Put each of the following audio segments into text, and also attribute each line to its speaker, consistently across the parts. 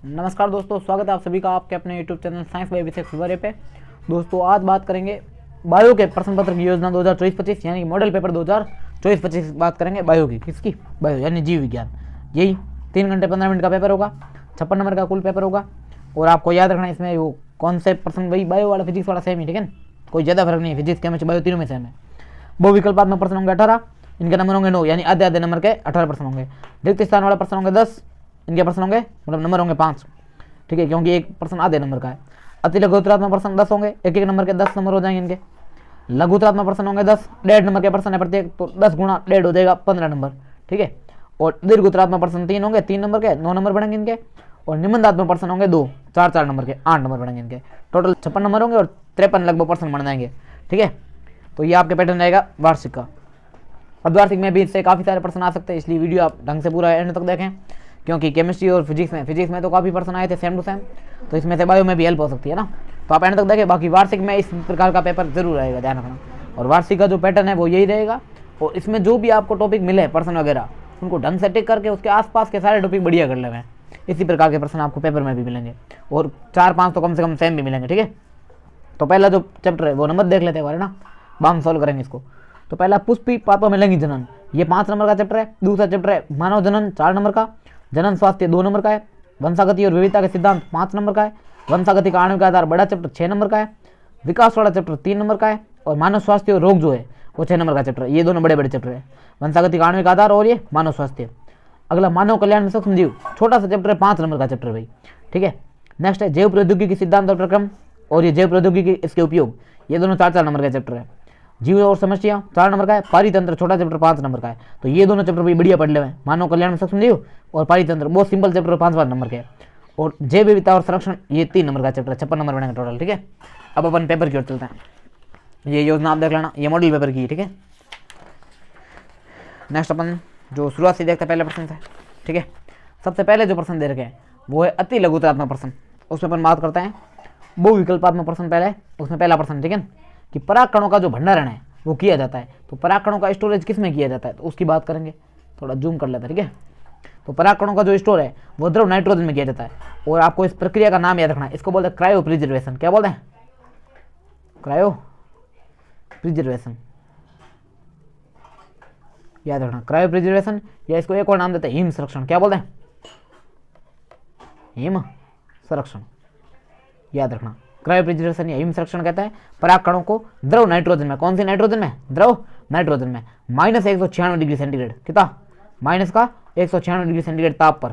Speaker 1: नमस्कार दोस्तों, स्वागत है आप सभी का आपके अपने यूट्यूब चैनल साइंस बाय विशेष फीवरे पे। दोस्तों आज बात करेंगे बायो के प्रश्न पत्र की योजना 2024-25 यानी मॉडल पेपर 2024-25 बात करेंगे बायो की। किसकी? बायो यानी जीव विज्ञान। यही 3 घंटे 15 मिनट का पेपर होगा, 56 नंबर का कुल पेपर होगा। और आपको याद रखना इसमें वो कौन से प्रश्न, वही बायो वाला फिजिक्स वाला सेम ही, ठीक है, कोई ज़्यादा फर्क नहीं है। फिजिक्स केमिस्ट्री बायो तीनों में सेम है। बहुविकल्पात्मक प्रश्न होंगे 18, इनके नंबर होंगे 9 यानी आधे नंबर के 18 प्रश्न होंगे। रिक्त स्थान वाला प्रश्न होंगे 10, इनके प्रश्न होंगे मतलब नंबर होंगे 5, ठीक है, क्योंकि एक प्रश्न आधे नंबर का है। अति लघुत्तरात्मक प्रश्न 10 होंगे, एक एक नंबर के 10 नंबर हो जाएंगे इनके। लघुत्तरात्मक प्रश्न होंगे 10, 1.5 नंबर के प्रश्न है प्रत्येक, तो 10 गुणा 1.5 हो जाएगा 15 नंबर, ठीक है। और दीर्घोत्तरात्मक प्रश्न 3 होंगे, 3 नंबर के 9 नंबर बढ़ेंगे इनके। और निबंधात्मक प्रश्न होंगे 2, 4 नंबर के 8 नंबर बढ़ेंगे इनके। टोटल 56 नंबर होंगे और 53 लगभग प्रश्न बन जाएंगे, ठीक है। तो ये आपके पैटर्न रहेगा वार्षिक का। अब वार्षिक में भी इससे काफ़ी सारे प्रश्न आ सकते हैं, इसलिए वीडियो आप ढंग से पूरा एंड तक देखें, क्योंकि केमिस्ट्री और फिजिक्स में तो काफ़ी प्रश्न आए थे सेम टू सेम, तो इसमें से बायो में भी हेल्प हो सकती है ना। तो आप एंड तक देखें। बाकी वार्षिक में इस प्रकार का पेपर जरूर रहेगा, ध्यान रखना। और वार्षिक का जो पैटर्न है वो यही रहेगा। और इसमें जो भी आपको टॉपिक मिले प्रश्न वगैरह, उनको ढंग से टिक करके उसके आसपास के सारे टॉपिक बढ़िया कर लेंगे। इसी प्रकार के प्रश्न आपको पेपर में भी मिलेंगे और 4-5 तो कम से कम सेम भी मिलेंगे, ठीक है। तो पहला जो चैप्टर है वो नंबर देख लेते हैं ना, बाम सॉल्व करेंगे इसको। तो पहला पुष्पी पापों में लैंगिक जनन, ये 5 नंबर का चैप्टर है। दूसरा चैप्टर है मानव जनन, 4 नंबर का। जनन स्वास्थ्य 2 नंबर का है। वंशागति और विविधता के सिद्धांत 5 नंबर का है। वंशागति का आणविक आधार बड़ा चैप्टर 6 नंबर का है। विकास वाला चैप्टर 3 नंबर का है। और मानव स्वास्थ्य और रोग जो है वो 6 नंबर का चैप्टर है। ये दोनों बड़े बड़े चैप्टर है, वंशागति का आणविक आधार और ये मानव स्वास्थ्य। अगला मानव कल्याण में सूक्ष्म जीव, छोटा सा चैप्टर है, 5 नंबर का चैप्टर है भाई, ठीक है। नेक्स्ट है जैव प्रौद्योगिकी सिद्धांत और प्रक्रम और ये जैव प्रौद्योगिकी इसके उपयोग, ये दोनों 4 नंबर का चैप्टर है। जीव और समस्या 4 नंबर का है। पारितंत्र छोटा चैप्टर 5 नंबर का है। तो ये दोनों चैप्टर भी बढ़िया पढ़ ले। मानव कल्याण में सूक्ष्म जीव और पारितंत्र बहुत सिंपल चैप्टर 5 नंबर के। और जैव विविधता और संरक्षण ये 3 नंबर का चैप्टर, 56 नंबर बनेंगे टोटल, ठीक है। अब अपन पेपर की ओर चलते हैं। ये योजना आप देख लेना, ये मॉडल पेपर की, ठीक है। नेक्स्ट अपन जो शुरुआत से देखते हैं पहले प्रश्न से, ठीक है। सबसे पहले जो प्रश्न दे रखे हैं वो है अति लघुत्तरात्मक प्रश्न। उसमें अपन बात करते हैं बहुविकल्पात्मक प्रश्न पहले। उसमें पहला प्रश्न, ठीक है, कि पराग कणों का जो भंडारण है वो किया जाता है। तो पराग कणों का स्टोरेज किस में किया जाता है, तो उसकी बात करेंगे। थोड़ा जूम कर लेते हैं, ठीक है। तो पराग कणों का जो स्टोर है वो द्रव नाइट्रोजन में किया जाता है। और आपको इस प्रक्रिया का नाम याद रखना है, इसको बोलते हैं क्रायो प्रिजर्वेशन। क्या बोलते हैं? क्रायो प्रिजर्वेशन, याद रखना, क्रायो प्रिजर्वेशन। या इसको एक और नाम देते हैं हिम संरक्षण। क्या बोलते हैं? हिम संरक्षण, याद रखना। क्रायो प्रिजर्वेशन या हिम संरक्षण कहता है पराग कणों को द्रव नाइट्रोजन में, कौन सी नाइट्रोजन में? द्रव नाइट्रोजन में -196 डिग्री सेंटीग्रेड, कितना? -196 डिग्री सेंटीग्रेड ताप पर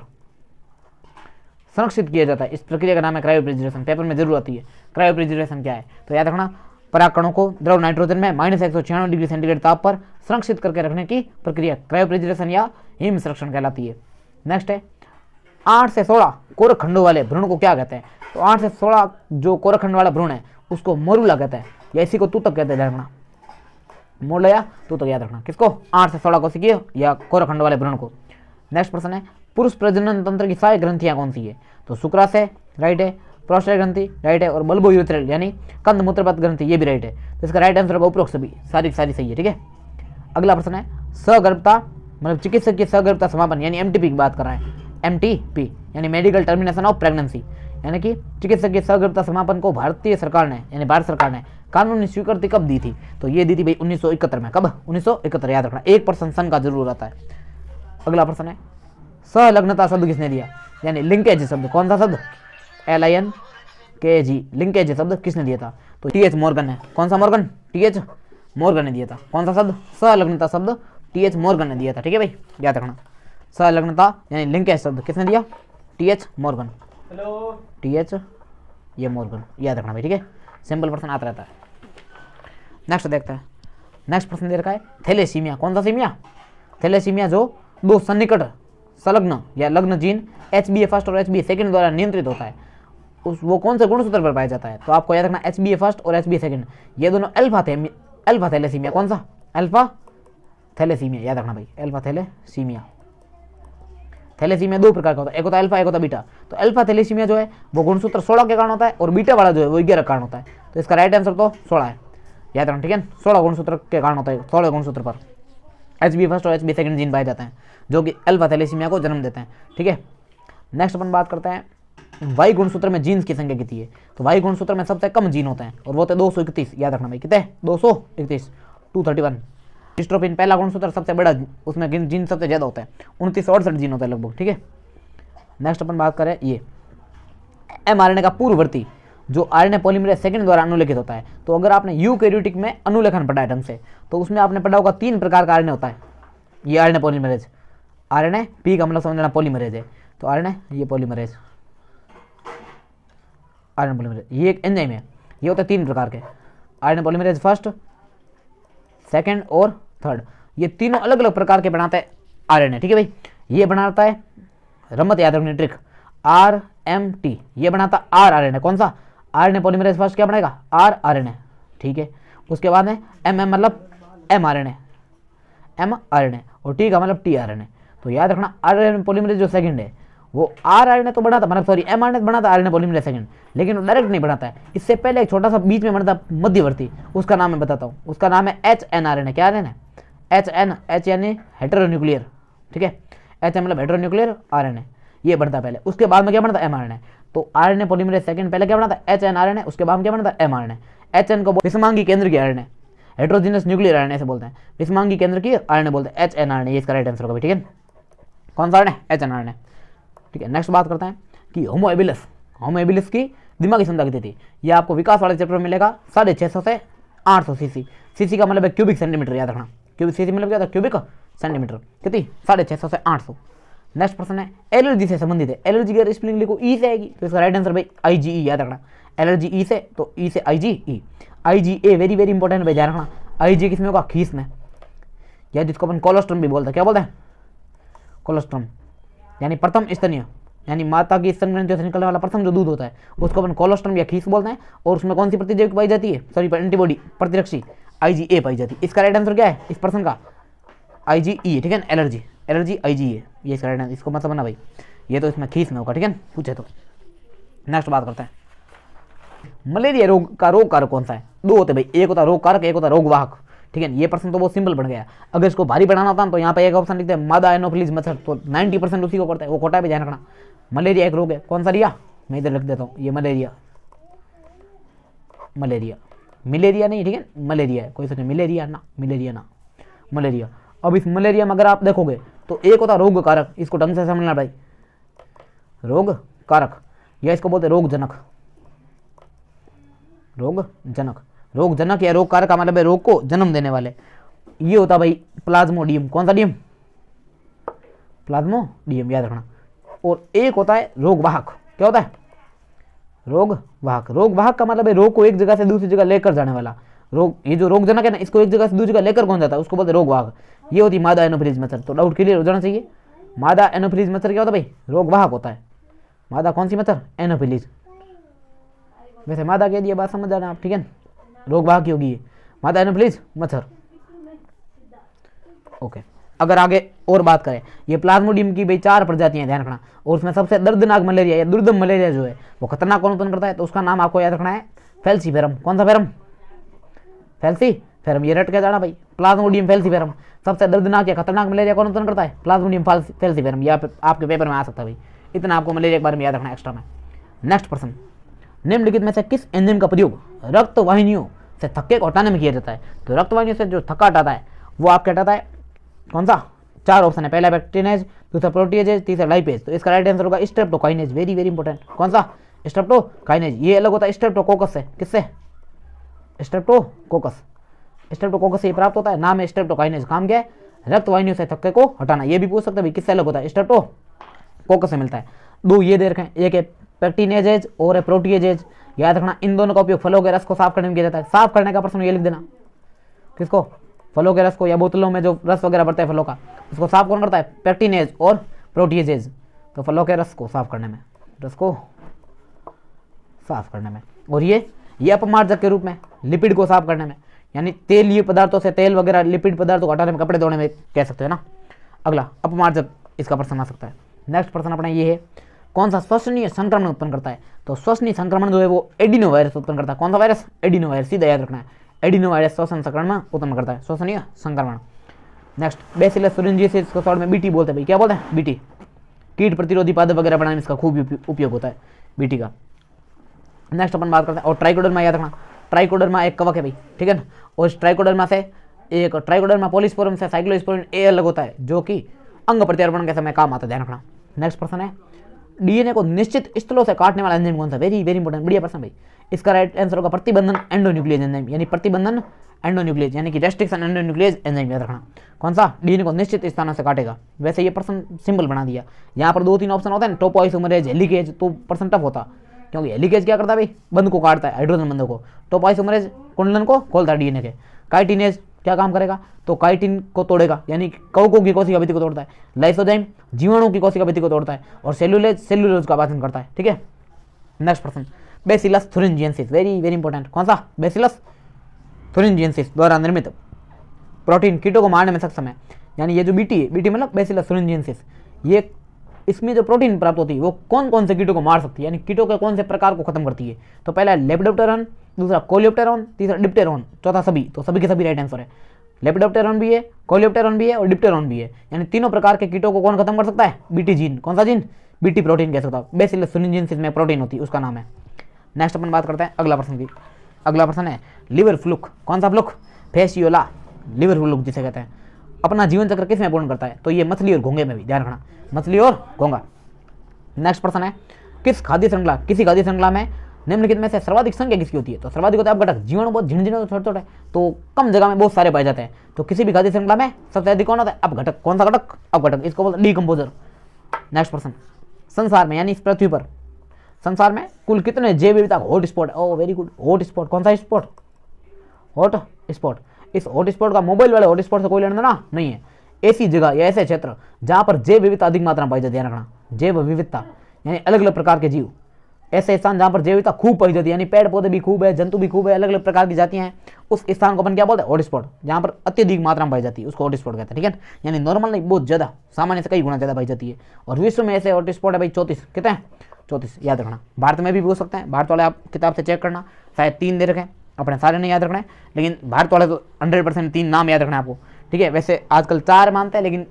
Speaker 1: संरक्षित किया जाता है। इस प्रक्रिया का नाम है क्रायो प्रिजर्वेशन। पेपर में जरूर आती है क्रायो प्रिजर्वेशन क्या है, तो याद रखना, पराग कणों को द्रव नाइट्रोजन में -196 डिग्री सेंटीग्रेड ताप पर संरक्षित करके रखने की प्रक्रिया क्रायो प्रिजर्वेशन या हिम संरक्षण कहलाती है। नेक्स्ट है 8 से 16 कोरखंडों वाले भ्रूण को क्या कहते हैं? तो 8 से 16 जो कोरखंड वाला भ्रूण है उसको मोरुला कहते हैं, या इसी को तूतक कहते हैं। रखना, मोरुला या तूतक, याद रखना। किसको? 8 से 16 को सीखिए, या कोरखंड वाले भ्रूण को। नेक्स्ट प्रश्न है पुरुष प्रजनन तंत्र की सहायक ग्रंथियां कौन सी है? तो शुक्राशय राइट है, प्रोस्टेट ग्रंथि राइट है, और बल्बो यूरेथ्रल यानी कंद मूत्रपथ ग्रंथि ये भी राइट है। तो इसका राइट आंसर होगा उपरोक्त सभी, सारी सही है, ठीक है। अगला प्रश्न है सगर्भता, मतलब चिकित्सक की सगर्भता समापन यानी एमटीपी की बात कर रहा है। एमटीपी यानी मेडिकल टर्मिनेशन ऑफ प्रेगनेंसी, यानी कि चिकित्सक की सगर्भता समापन को भारतीय सरकार ने, यानी भारत सरकार ने कानूनी स्वीकृति कब दी थी? तो ये दी थी भाई 1971 में। कब? 1971, याद रखना। 1% सन का जरूर आता है। अगला प्रश्न है सहलग्नता शब्द किसने दिया? यानी लिंकेज शब्द, कौन सा शब्द? LINKG, लिंकेज शब्द किसने दिया था? तो TH मॉर्गन है। कौन सा मॉर्गन? TH मॉर्गन ने दिया था। कौन सा शब्द? सहलग्नता शब्द TH मॉर्गन ने दिया था, ठीक है भाई, याद रखना। सहलग्नता यानी लिंकेज शब्द किसने दिया? TH Morgan. हेलो, TH ये मॉर्गन, याद रखना भाई, ठीक है। सिंपल प्रश्न आता रहता है। नेक्स्ट देखते हैं। नेक्स्ट प्रश्न दे रखा है थैलेसीमिया। कौन सा सीमिया? थैलेसीमिया जो 2 सन्निकट संलग्न या लग्न जीन HbA1 और HbA2 द्वारा नियंत्रित होता है, वो कौन से गुणसूत्र पर पाया जाता है? तो आपको याद रखना HbA1 और HbA2 ये दोनों अल्फा थैलेसीमिया। कौन सा? अल्फा थैलेसीमिया, याद रखना भाई, अल्फा थैलेसीमिया। थैलेसीमिया 2 प्रकार का होता है, एक होता है अल्फा, एक होता है बीटा। तो अल्फा थैलेसीमिया जो है वो गुणसूत्र 16 के कारण होता है, और बीटा वाला जो है वो 11 के कारण होता है। तो इसका राइट आंसर तो 16 है, याद रखना, ठीक है। 16 गुणसूत्र के कारण होता है, 16 गुणसूत्र पर HbA1 और HbA2 जीन पाए जाते हैं जो कि अल्फा थैलेसीमिया को जन्म देते हैं, ठीक है। नेक्स्ट अपन बात करते हैं वाई गुणसूत्र में जीन्स की संख्या कितनी है? तो वाई गुणसूत्र में सबसे कम जीन होते हैं और वो होते हैं 231, याद रखना भाई, कितने? 231, 231। डिस्ट्रोफिन पहला गुणसूत्र सबसे बड़ा, उसमें जीन सबसे ज्यादा होता है, 2968 जीन होता है लगभग, ठीक है। नेक्स्ट अपन बात करें ये एमआरएनए का पूर्ववर्ती जो आरएनए पॉलीमरेज सेकंड द्वारा अनुलेखित होता है। तो अगर आपने यूकैरियोटिक में अनुलेखन पढ़ा है ढंग से, तो उसमें आपने पढ़ा होगा 3 प्रकार का आरएनए होता है। ये आरएनए पॉलीमरेज, आरएनए पी का मतलब समझना पॉलीमरेज है, तो आरएनए ये पॉलीमरेज, आरएनए पॉलीमरेज ये एक एंजाइम है। ये होते हैं 3 प्रकार के आरएनए पॉलीमरेज, फर्स्ट, सेकंड और थर्ड। ये तीनों अलग अलग प्रकार के बनाते हैं आरएनए, ठीक है भाई। ये बनाता है, रमत याद रखनी ट्रिक, RMT, ये बनाता आरएनए, कौन सा? आरएनए पॉलीमरेज फर्स्ट क्या बनाएगा? आरएनए, ठीक है। उसके बाद है MM मतलब mRNA, mRNA, और T का मतलब tRNA। तो याद रखना आरएनए पॉलीमरेज जो सेकंड है वो आरएनए तो बनाता, मतलब सॉरी mRNA बनाता आरएनए पॉलीमरेज सेकंड, लेकिन वो डायरेक्ट नहीं बनाता है। इससे पहले एक छोटा सा बीच में बनता मध्यवर्ती, उसका नाम मैं बताता हूँ, उसका नाम है HNRNA। क्या RNA? H यानी हेटेरोन्यूक्लियर, ठीक है। H मतलब हेटेरोन्यूक्लियर RNA, ये बनता पहले। उसके बाद में क्या बनता? mRNA। तो आरएनए पॉलीमरेज सेकंड पहले क्या बनाता? HNRNA, उसके बाद में क्या बनता? mRNA। HN को विषमांगी केंद्र की आरएनए, हेटेरोजेनस न्यूक्लियर आरएनए से बोलते हैं, विषमांगी केंद्र की आरएनए बोलते हैं HNRNA, ये इसका राइट आंसर होगा, ठीक है। कौन सा आरएनए? HNRNA, ठीक है। नेक्स्ट बात करते हैं कि होमो एबिलिस की दिमागी क्षमता कितनी थी? ये आपको विकास वाले चैप्टर में मिलेगा 650 से 800 सीसी। सीसी का मतलब है क्यूबिक सेंटीमीटर, याद रखना। क्यूबिक सीसी मतलब क्या था? Cubic centimetre. कितनी? 650 से 800। नेक्स्ट प्रश्न है एलर्जी से संबंधित है। एलर्जी की स्पेलिंग लिखो ई से आएगी, तो इसका राइट आंसर भाई IgE, याद रखना। एलर्जी ई से, तो ई से IgE। IgA very very important भाई, ध्यान रखना। IgA किसमें होगा? खीस में, या जिसको अपन कोलोस्ट्रम भी बोलते हैं। क्या बोलते हैं? कोलोस्ट्रम, यानी प्रथम स्तनीय, यानी माता की स्तन ग्रंथियों से निकलने वाला प्रथम जो दूध होता है उसको अपन कोलोस्ट्रम या खीस बोलते हैं। और उसमें कौन सी प्रतिजैविक पाई जाती है? सॉरी, एंटीबॉडी, प्रतिरक्षी, IgA पाई जाती है। इसका राइट आंसर क्या है इस प्रश्न का? IgE, ठीक है। एलर्जी IgA, ये इसका राइट आंसर, इसको मत समझना भाई, ये तो इसमें खीस में होगा, ठीक है, पूछे तो। नेक्स्ट बात करते हैं मलेरिया रोग का रोग कारक कौन सा है? 2 होते भाई, एक होता रोग कारक, एक होता रोग वाहक, ठीक है। ये प्रश्न तो बहुत सिंपल बन गया। अगर इसको भारी बनाना होता है तो यहाँ पे एक ऑप्शन लिखते हैं मादा एनोफिलीज मच्छर, तो 90% उसी को करता है, वो खोटा भी ध्यान रखना। मलेरिया एक रोग है, कौन सा रिया? मैं इधर लिख देता हूँ, ये मलेरिया नहीं, ठीक है, मलेरिया है, कोई सोचे मिलेरिया ना, मलेरिया। अब इस मलेरिया में अगर आप देखोगे तो एक होता रोग कारक, इसको ढंग से समझना भाई, रोग कारक, या इसको बोलते रोग जनक या रोग कारक का मतलब है रोग को जन्म देने वाले। ये होता भाई प्लाज्मोडियम, कौन सा डियम? प्लाज्मोडियम, याद रखना। और एक होता है रोग वाहक, क्या होता है? रोग वाहक का मतलब है रोग को एक जगह से दूसरी जगह लेकर जाने वाला रोग। ये जो रोग जनक है ना, इसको एक जगह से दूसरी जगह लेकर कौन जाता है उसको बोलते हैं रोग वाहक। ये होती मादा एनोफिलीज मच्छर, तो डाउट क्लियर हो जाना चाहिए। मादा एनोफिलीज मच्छर क्या होता है भाई? रोग वाहक होता है। मादा कौन सी मच्छर? एनोफिलीज। वैसे मादा कह दिया, बात समझ जाना आप, ठीक है। रोग वाहक की होगी ये मादा एनोफिलीज मच्छर, ओके। अगर आगे और बात करें, ये प्लाज्मोडियम की भाई 4 प्रजातियां, ध्यान रखना। और उसमें सबसे दर्दनाक मलेरिया या दुर्दम मलेरिया जो है वो खतरनाक कौन उत्पन्न करता है? तो उसका नाम आपको याद रखना है फैल्सीफेरम। कौन सा फेरम? फैल्सीफेरम, ये रट के जाना भाई, प्लाज्मोडियम फैल्सीफेरम। सबसे दर्दनाक या खतरनाक मलेरिया कौन उत्पन्न करता है? Plasmodium falciparum. यह आपके पेपर में आ सकता है भाई, इतना आपको मलेरिया के बारे में याद रखना एक्स्ट्रा में। नेक्स्ट प्रश्न, निम्नलिखित में से किस एंजाइम का प्रयोग रक्त वाहिनियों से थक्के को हटाने में किया जाता है? तो रक्त वाहिनियों से जो थक्का हटाता है वो आपका हटाता है कौन सा? 4 ऑप्शन है, पहला बैक्टीनेज, दूसरा प्रोटीएज, तीसरा लाइपेज। तो इसका राइट आंसर होगा स्ट्रेप्टोकाइनेज, वेरी वेरी इंपॉर्टेंट। कौन सा? स्ट्रेप्टोकाइनेज। ये अलग होता है स्ट्रेप्टोकोकस से, किससे? स्ट्रेप्टोकोकस से प्राप्त होता है, नाम है स्ट्रेप्टोकाइनेज। काम क्या है? रक्त वाहिनियों से थक्के को हटाना। ये भी पूछ सकते हैं किससे अलग होता है? स्ट्रेप्टोकोकस से मिलता है। 2 ये दे रखे हैं, एक है पैक्टिनेजेज और है प्रोटीएजेज। याद रखना इन दोनों का उपयोग फलों के रस को साफ करने में किया जाता है। साफ करने का प्रश्न ये लिख देना, किसको? फलों के रस को, या बोतलों में जो रस वगैरह भरते हैं फलों का, उसको साफ कौन करता है? पैक्टिनेज और प्रोटीएजेज। तो फलों के रस को साफ करने में, और ये अपमार्जक के रूप में लिपिड को साफ करने में, यानी तेलीय पदार्थों से तेल वगैरह लिपिड पदार्थों को हटाने में, कपड़े धोने में कह सकते हैं ना। अगला अपमार्जक, इसका प्रश्न आ सकता है। नेक्स्ट प्रश्न अपना ये है, कौन सा श्वसनीय संक्रमण उत्पन्न करता है? तो श्वसनीय संक्रमण जो है वो एडिनो वायरस उत्पन्न करता है। कौन सा वायरस? एडिनो वायरस, सीधा याद रखना है। एडिनो वायरस श्वसन संक्रमण उत्पन्न करता है, श्वसनीय संक्रमण। नेक्स्ट, बैसिलस thuringiensis को शॉर्ट में BT बोलते हैं भाई, क्या बोलते हैं? BT, कीट प्रतिरोधी पादप वगैरह बनाने में इसका खूब उपयोग होता है बीटी का। नेक्स्ट अपन बात करते हैं, और ट्राइकोडर्मा याद रखना, ट्राइकोडर्मा एक कवक है भाई, ठीक है ना। और इस ट्राइकोडर्मा से एक ट्राइकोडर्मा पॉलीस्पोरम से साइक्लोस्पोरिन ए अलग होता है, जो कि अंग प्रत्यारोपण के समय काम आता है, ध्यान रखना। नेक्स्ट प्रश्न है, डीएनए को निश्चित स्थलों से काटने वाला एंजाइम कौन सा? वेरी वेरी इंपॉर्टेंट, बढ़िया प्रश्न भाई। इसका राइट आंसर होगा प्रतिबंधन एंडोन्यूक्लियेज एंजाइम, यानी प्रतिबंधन एंडोन्यूक्लियेज यानी कि रेस्ट्रिक्शन एंडोन्यूक्लियेज एंजाइम याद रखना। कौन सा? डीएनए को निश्चित स्थानों से काटेगा। वैसे ये प्रश्न सिंपल बना दिया, यहाँ पर 2-3 ऑप्शन होते हैं, टोपोआइसोमरेज, हेलिकेज, तो प्रश्न टफ होता, क्योंकि हेलिकेज क्या करता है भाई? बंध को काटता है, हाइड्रोजन बंधों को। टोपोआइसोमरेज कुंडलन को खोलता है डीएनए के। काइटिनेज क्या काम करेगा? तो काइटिन को तोड़ेगा, यानी कवकों की कोशिका भित्ति को तोड़ता है। लाइसोजाइम जीवाणु की कोशिका भित्ति को तोड़ता है, और सेलुलोज सेलुलोज का पाचन करता है, ठीक है। नेक्स्ट प्रश्न, bacillus thuringiensis, very very important. कौन सा? बेसिलस थुरिंजिएंसिस द्वारा निर्मित प्रोटीन कीटों को मारने में सक्षम है, यानी ये जो बीटी है, बीटी मतलब बेसिलस थुरिंजिएंसिस, ये इसमें जो प्रोटीन प्राप्त होती है वो कौन कौन से कीटों को मार सकती है, यानी कीटों के कौन से प्रकार को खत्म करती है? तो पहला है लेपिडोप्टेरॉन, दूसरा कोलियोप्टेरॉन, तीसरा डिप्टेरॉन, चौथा सभी। तो सभी के सभी राइट आंसर है। लेपिडोप्टेरॉन भी है, कोलियोप्टेरॉन भी है और डिप्टेरॉन भी है, यानी तीनों प्रकार के कीटों को कौन खत्म कर सकता है? BT gene. कौन सा जीन? बीटी प्रोटीन कह सकता है। बेसिलस थुरिंजिएंसिस में प्रोटीन होती है, उसका नाम है। नेक्स्ट अपन बात करते हैं अगला प्रश्न की। अगला प्रश्न है लिवर फ्लूक। कौन सा फ्लूक? फेसियोला लिवर फ्लूक जिसे कहते हैं। अपना जीवन चक्र किस में पूर्ण करता है? तो ये मछली और घोंगे में भी, ध्यान रखना, मछली और घोंगा। नेक्स्ट प्रश्न है, किसी खाद्य श्रृंखला में निम्नलिखित में से सर्वाधिक संख्या किसकी होती है? तो सर्वाधिक होता है अपघटक। जीवाणु बहुत झिनझिने छोटे छोटे, तो कम जगह में बहुत सारे पाए जाते हैं, तो किसी भी खाद्य श्रृंखला में सबसे अधिक कौन होता है? अपघटक। कौन सा घटक? अपघटक, इसको बोलते हैं डीकंपोजर। नेक्स्ट प्रश्न, संसार में यानी इस पृथ्वी पर संसार में कुल कितने जैव विविधता हॉट स्पॉट? ओ वेरी गुड, हॉट स्पॉट। कौन सा स्पॉट? Hot spot. इस हॉट स्पॉट का मोबाइल वाले हॉट स्पॉट से कोई लेना देना नहीं है। ऐसी जगह या ऐसे क्षेत्र जहां पर जैव विविधता अधिक मात्रा में पाई जाती है, ध्यान रखना, जैव विविधता यानी अलग अलग प्रकार के जीव, ऐसे स्थान जहां पर जैव विविधता खूब पाई जाती है, यानी पेड़ पौधे भी खूब है, जंतु भी खूब है, अलग अलग प्रकार की जातियां हैं, उस स्थान को अपन क्या बोलते हैं? Hot spot. जहां पर अत्यधिक मात्रा में पाई जाती है उसको हॉट स्पॉट कहते हैं, ठीक है। यानी नॉर्मल नहीं, बहुत ज्यादा, सामान्य से कई गुना ज्यादा पाई जाती है। और विश्व में ऐसे हॉट स्पॉट है भाई 34, कितने? 34, याद रखना। भारत में भी पूछ सकते हैं, भारत वाले आप किताब से चेक करना, शायद 3 दे रखे, अपने सारे नहीं याद रखने, लेकिन भारत वाले तो 100% 3 नाम याद रखना आपको, ठीक है। वैसे आजकल 4 मानते हैं, लेकिन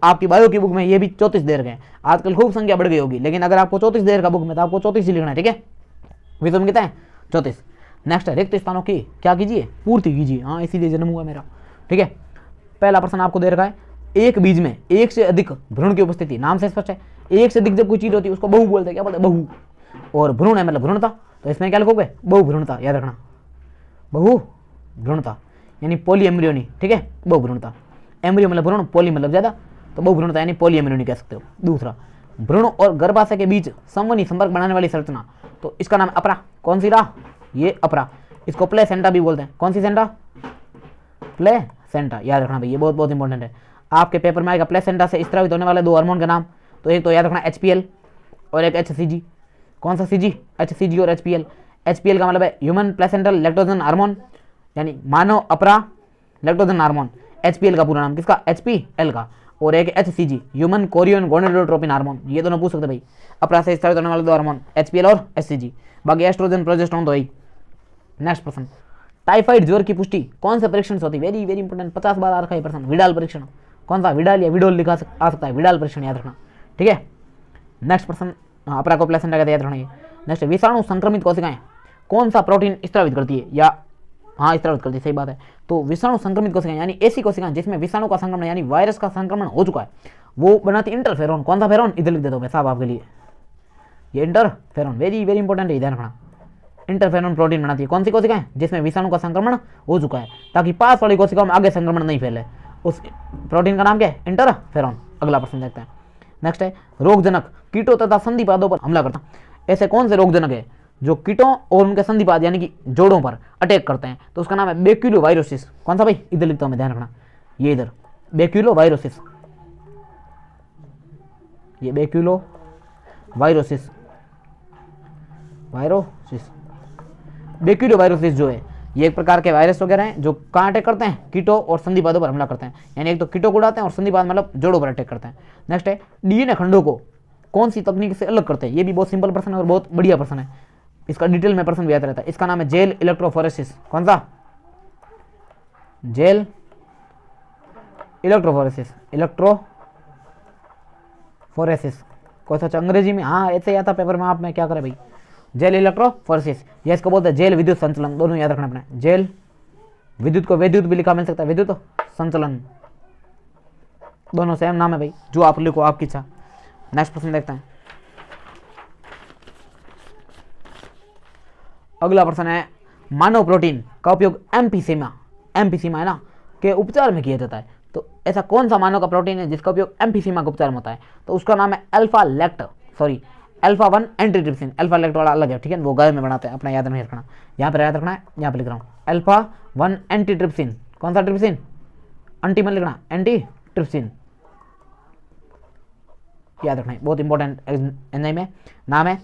Speaker 1: आपकी बायो की बुक में ये भी 34 दे रखे हैं। आजकल खूब संख्या बढ़ गई होगी, लेकिन अगर आपको 34 दे रखा बुक में तो आपको 34 ही लिखना है, ठीक है। विश्व में कितना है? 34। नेक्स्ट है, रिक्त स्थानों की क्या कीजिए? पूर्ति कीजिए। हाँ, इसीलिए जन्म हुआ मेरा, ठीक है। पहला प्रश्न आपको दे रखा है, एक बीज में एक से अधिक भ्रूण की उपस्थिति, नाम से स्पष्ट है। एक से अधिक जब कोई चीज होती है उसको बहु बोलते हैं, क्या बोलते हैं? बहु। और भ्रूण है मतलब भ्रूणता, तो इसमें क्या लिखोगे? बहु भ्रूणता, याद रखना, बहु भ्रूणता यानी पॉली एम्ब्रियोनी, ठीक है, बहु भ्रूणता। एम्ब्रियो मतलब भ्रूण, पॉली मतलब ज्यादा, तो बहु भ्रूणता यानी पॉली एम्ब्रियोनी कह सकते हो। दूसरा, भ्रूण और गर्भाशय के बीच संवहनी संपर्क बनाने वाली संरचना, तो इसका नाम अपरा। कौन सी रहा? ये अपरा। इसको प्लेसेंटा भी बोलते हैं। कौन सी सेंटा? प्लेसेंटा, याद रखना भाई, ये बहुत बहुत इंपॉर्टेंट है। आपके पेपर में आएगा प्लेसेंटा से स्त्रावित होने वाले 2 हार्मोन के नाम, तो एक तो याद रखना HPL और एक HCG। कौन सा CG? HCG और HPL। HPL का मतलब है ह्यूमन प्लेसेंटल लैक्टोजन हार्मोन, यानी मानव अपरा लैक्टोजन हार्मोन। HPL का पूरा नाम किसका? HPL का। और एक HCG human Korean gonadotropin hormone. ये दोनों पूछ सकते भाई, अपरा से स्त्रावित होने वाले 2 हार्मोन HPL और HCG। बाकी एस्ट्रोजन प्रोजेस्टेरोन तो वही। नेक्स्ट प्रश्न, टाइफाइड ज्वर की पुष्टि कौन से परीक्षण से होती है? वेरी वेरी इंपॉर्टेंट, 50 बार आ रखा है प्रश्न। विडाल परीक्षण। कौन सा? विडाल या विडोल लिखा आ सकता है, विडाल परीक्षण याद रखना, ठीक है। नेक्स्ट प्रश्न, अपरा को प्लेसेंटा कहते हैं, याद रखना ये। नेक्स्ट, विषाणु संक्रमित कोशिकाएं कौन सा प्रोटीन स्त्रावित करती है? या हाँ, स्त्रावित करती है, सही बात है। तो विषाणु संक्रमित कोशिकाएं यानी ऐसी कोशिकाएं जिसमें विषाणु का संक्रमण यानी वायरस का संक्रमण हो चुका है, वो बनाती इंटरफेरॉन। कौन सा फेरॉन? इधर लिख देता हूं मैं साहब आपके लिए, ये इंटरफेरॉन वेरी वेरी इंपॉर्टेंट है, ध्यान रखना। इंटरफेरॉन प्रोटीन बनाती है कौन सी कोशिकाएं? जिसमें विषाणु का संक्रमण हो चुका है, ताकि पास वाली कोशिकाओं में आगे संक्रमण नहीं फैले। उस प्रोटीन का नाम क्या है? इंटरफेरॉन। अगला प्रश्न देखते हैं। नेक्स्ट है, रोगजनक कीटों तथा संधिपादों पर हमला करता। ऐसे कौन से रोगजनक है जो कीटों और उनके संधिपाद यानी कि जोड़ों पर अटैक करते हैं? तो उसका नाम है बेक्यूलोवायरोसिस। कौन सा भाई? इधर लिखता हूं मैं, ध्यान रखना, ये इधर बेक्यूलोवायरोसिस, ये बेक्यूलोवायरोसिस, बेक्यूलोवायरोसिस जो है ये एक प्रकार के वायरस वगैरह हैं जो कहाँ अटैक करते हैं? कीटों और संधिपादों पर हमला करते हैं, यानी एक तो कीटों को उड़ाते हैं और संधिपाद मतलब जोड़ों पर अटैक करते हैं। नेक्स्ट है, डीएनए खंडों को कौन सी तकनीक से अलग करते हैं? ये भी बहुत सिंपल प्रश्न है और बहुत बढ़िया प्रश्न है, इसका डिटेल में प्रश्न भी आता रहता है। इसका नाम है जेल इलेक्ट्रोफोरेसिस। कौन सा? जेल इलेक्ट्रोफोरेसिस, इलेक्ट्रोफोरेसिस, कोई सच अंग्रेजी में, हाँ ऐसे ही आता पेपर में, आप में क्या करें भाई, जेल इलेक्ट्रोफोरेसिस, ये इसको बोलते हैं जेल विद्युत संचलन, दोनों याद रखना अपने, जेल विद्युत को विद्युत भी लिखा मिल सकता है, विद्युत संचलन, दोनों सेम नाम है भाई, जो आप लिखो आपकी इच्छा। नेक्स्ट प्रश्न देखते हैं। अगला प्रश्न है, मानव प्रोटीन का उपयोग एम्फीसीमा है ना के उपचार में किया जाता है, तो ऐसा कौन सा मानव का प्रोटीन है जिसका उपयोग एम्फीसीमा के उपचार में होता है, तो उसका नाम है अल्फा 1 एंटीट्रिप्सिन। अल्फा लेक्ट वाला अलग है, ठीक है, वो गाय में बनाते हैं, अपना याद नहीं रखना, यहाँ पर याद रखना है, यहाँ पर लिख रहा हूँ अल्फा 1 एंटीट्रिप्सिन। कौन सा ट्रिप्सिन, एंटी में लिखना, एंटीट्रिप्सिन याद रखना है, बहुत इंपॉर्टेंट एंजाइम है, नाम है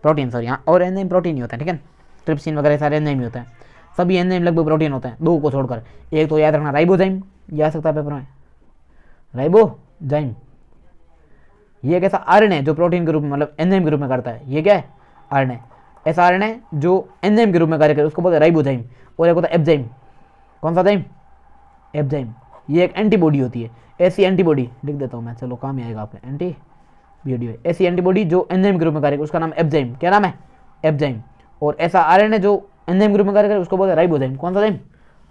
Speaker 1: प्रोटीन, सॉरी यहाँ और एंजाइम प्रोटीन ही होता है, ठीक है, ट्रिप्सिन वगैरह सारे एंजाइम ही होते हैं, सभी एंजाइम लगभग प्रोटीन होते हैं, दो को छोड़कर। एक तो याद रखना राइबोजाइम, ये आ सकता है पेपर में, राइबोजाइम, ये एक ऐसा आरएनए जो प्रोटीन के रूप में मतलब एंजाइम के रूप में करता है, ये क्या है आरएनए, ऐसा आरएनए जो एंजाइम के रूप में कार्य करे उसको बोलते हैं राइबोजाइम। और एक होता है एंजाइम, कौन सा जाइम, एंजाइम, ये एक एंटीबॉडी होती है, ऐसी एंटीबॉडी लिख देता हूँ मैं, चलो काम ही आएगा आपके, एंटीबॉडी, ऐसी एंटीबॉडी जो एंजाइम के रूप में कार्य करे उसका नाम एंजाइम, क्या नाम है एंजाइम। और ऐसा आरएनए जो एंजाइम के रूप में कार्य करे उसको बोलते हैं राइबोजाइम, कौन सा जाइम,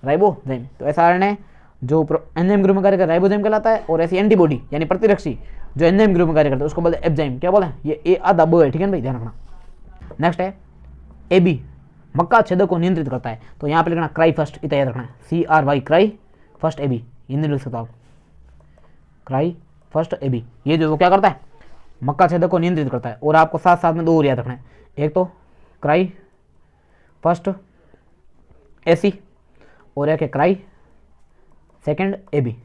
Speaker 1: राइबोजाइम। तो ऐसा आरएनए जो एंजाइम के रूप में कार्य करे राइबोजाइम कहलाता है, और ऐसी एंटीबॉडी यानी प्रतिरक्षी जो एंजाइम के रूप में कार्य करता है उसको बोलते हैं एंजाइम, क्या बोलते हैं, ये ए आधा बो है, ठीक है भाई, ध्यान रखना। नेक्स्ट है एबी, मक्का छेदक को नियंत्रित करता है, तो यहाँ पे लिखना क्राई फर्स्ट, इतना याद रखना है, CRY cry first AB, Hindi लिख सकता हूँ, क्राई फर्स्ट एबी, ये जो वो क्या करता है, मक्का छेदक को नियंत्रित करता है। और आपको साथ साथ में दो और याद रखना है, एक तो क्राई फर्स्ट एसी और एक है क्राई सेकंड एबी,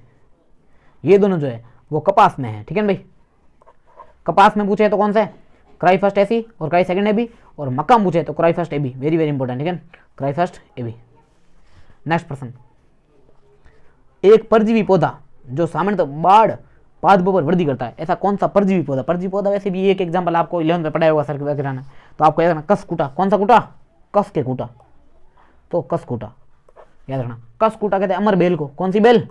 Speaker 1: ये दोनों जो है वो कपास में है, ठीक है भाई, कपास में पूछे तो कौन सा है, क्राई फर्स्ट एसी और क्राई सेकंड एबी, और मक्का में पूछे तो cry first AB, very very important, ठीक है, क्राई फर्स्ट एबी। नेक्स्ट प्रश्न, एक परजीवी पौधा जो सामान्यतः बाढ़ पादपों पर वृद्धि करता है, ऐसा कौन सा परजीवी पौधा, परजीवी पौधा वैसे भी एक एग्जाम्पल आपको 11th में पढ़ाया होगा सर वगैरह ने, तो आपको याद रखना कसकूटा, कौन सा कूटा, कस के कूटा, तो कसकूटा याद रखना, कसकूटा कहते हैं अमर बेल को, कौन सी बेल,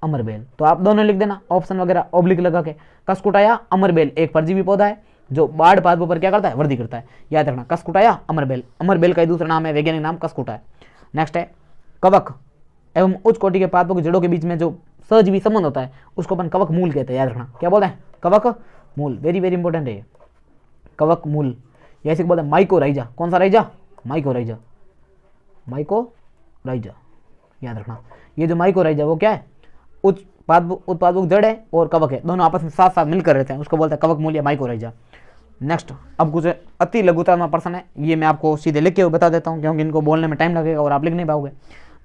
Speaker 1: अमर बेल। तो आप दोनों लिख देना ऑप्शन वगैरह ऑब्लिक लगा के, कसकूटा या अमर बेल एक परजीवी पौधा है जो बाढ़ पादपों पर क्या करता है, वृद्धि करता है, याद रखना कसकूटा या अमर बेल। अमर बेल का दूसरा नाम है, वैज्ञानिक नाम कसकूटा है। नेक्स्ट है कवक एवं उच्च कोटि के पादपों की जड़ों के बीच में जो सहजीवी संबंध होता है उसको अपन कवक मूल कहते हैं, याद रखना, क्या बोलते हैं, कवक मूल, वेरी वेरी इंपॉर्टेंट है ये कवक मूल। ऐसे बोलते हैं माइकोराइजा, कौन सा राइजा, माइकोराइजा, माइकोराइजा याद रखना, ये जो माइकोराइजा वो क्या है, उत्पादक जड़ है और कवक है, दोनों आपस में साथ साथ मिलकर रहते हैं, उसको बोलते हैं कवक मूल या माइकोराइजा। नेक्स्ट अब कुछ अति लघुतम प्रश्न है, ये मैं आपको सीधे लिख के बता देता हूँ क्योंकि इनको बोलने में टाइम लगेगा और आप लिख नहीं पाओगे।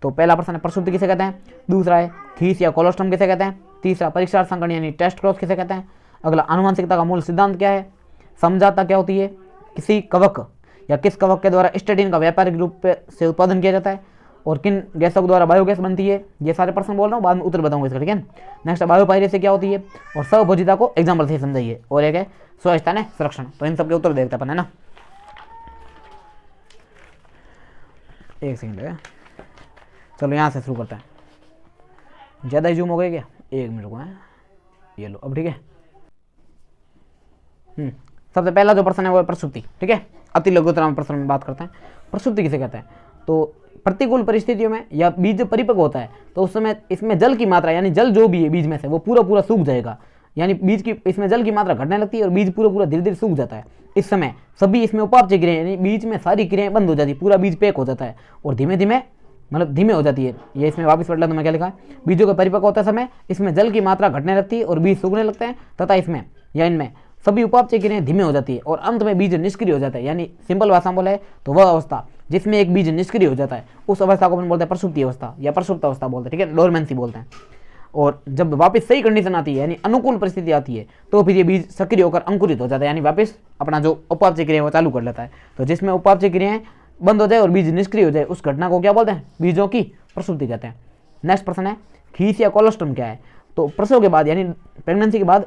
Speaker 1: तो पहला प्रश्न है प्रसूति किसे कहते हैं, दूसरा है खीस या कोलोस्ट्रम किसे कहते हैं, तीसरा परीक्षार्थ संकरण यानी टेस्ट क्रॉस किसे कहते हैं, अगला आनुवंशिकता का मूल सिद्धांत क्या है, समझाता क्या होती है, किसी कवक या किस कवक के द्वारा स्टेटिन का व्यापारिक रूप से उत्पादन किया जाता है, और किन गैसों के द्वारा बायोगैस बनती है, ये सारे प्रश्न बोल रहा हूँ, बाद में उत्तर बताऊंगा इसका, ठीक है। नेक्स्ट बायोपायरेसी क्या होती है, और सहभोजिता को एग्जाम्पल से समझाइए, और एक है स्वच्छता संरक्षण। तो इन सबके उत्तर देखते अपन है ना, एक सेकंड है, चलो यहाँ से शुरू करते हैं, ज़्यादा ही जूम हो गया क्या, एक मिनट को है, ये लो अब ठीक है। सबसे पहला जो प्रश्न है वो है प्रसूति, ठीक है, अति लघुतम प्रश्न में बात करते हैं। प्रसूति किसे कहते हैं, तो प्रतिकूल परिस्थितियों में या बीज जब परिपक्व होता है तो उस समय इसमें जल की मात्रा यानी जल जो भी है बीज में से वो पूरा सूख जाएगा, यानी बीज की इसमें जल की मात्रा घटने लगती है और बीज पूरा धीरे धीरे सूख जाता है। इस समय सभी इसमें उपापचय क्रियाएं यानी बीज में सारी क्रियाएं बंद हो जाती है, पूरा बीज पैक हो जाता है और धीमे धीमे मतलब धीमे हो जाती है। ये इसमें वापस पढ़ लो तो मैं क्या लिखा है, बीजों का परिपक्व होता समय इसमें जल की मात्रा घटने लगती है और बीज सूखने लगते हैं तथा इसमें या इनमें सभी उपापचय क्रियाएं धीमे हो जाती है और अंत में बीज निष्क्रिय हो जाता है। यानी सिंपल भाषा में बोले तो वह अवस्था जिसमें एक बीज निष्क्रिय हो जाता है उस अवस्था को अपन बोलते हैं प्रसुप्ति अवस्था या प्रसुप्त अवस्था बोलते हैं, ठीक है, डोरमेंसी बोलते हैं। और जब वापस सही कंडीशन आती है यानी अनुकूल परिस्थिति आती है तो फिर ये बीज सक्रिय होकर अंकुरित हो जाता है, यानी वापस अपना जो उपापचय क्रिया वो चालू कर लेता है। तो जिसमें उपापचय क्रियाएं बंद हो जाए और बीज निष्क्रिय हो जाए उस घटना को क्या बोलते हैं, बीजों की प्रसुप्ति कहते हैं। नेक्स्ट प्रश्न है खीस या कोलोस्ट्रम क्या है, तो प्रसव के बाद यानी प्रेगनेंसी के बाद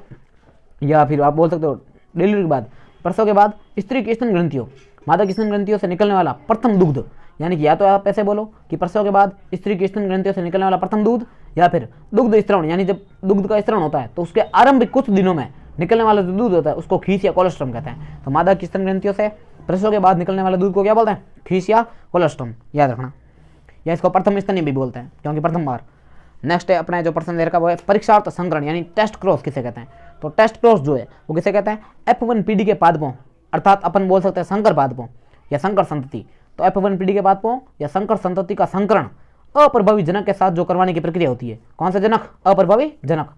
Speaker 1: या फिर आप बोल सकते हो डिलीवरी के बाद, प्रसव के बाद स्त्री की स्तन ग्रंथियों माता की स्तन ग्रंथियों से निकलने वाला प्रथम दुग्ध, यानी कि या तो आप ऐसे बोलो कि प्रसव के बाद स्त्री की स्तन ग्रंथियों से निकलने वाला प्रथम दूध, या फिर दुग्ध स्त्रवण यानी जब दुग्ध का स्त्रवण होता है तो उसके आरंभिक कुछ दिनों में निकलने वाला जो दूध होता है उसको खीस या कोलेस्ट्रम कहते हैं। तो मादा की स्तन ग्रंथियों से प्रसव के बाद निकलने वाले दूध को क्या बोलते हैं? खीस या कोलेस्ट्रम, याद रखना। या इसको प्रथम स्तनीय भी बोलते हैं क्योंकि प्रथम बार। नेक्स्ट है अपना जो प्रश्न दे रखा वो है परीक्षार्थ संकरण यानी टेस्ट क्रॉस किसे कहते हैं? तो टेस्ट क्रॉस जो है वो किसे कहते हैं? F1 पीढ़ी के पादपों अर्थात अपन बोल सकते हैं संकर पादपों या संकर संतति। तो F1 पीढ़ी के पादपों या संकर संतति का संकरण अप्रभावी जनक के साथ जो करवाने की प्रक्रिया होती है, कौन सा जनक? अप्रभावी जनक,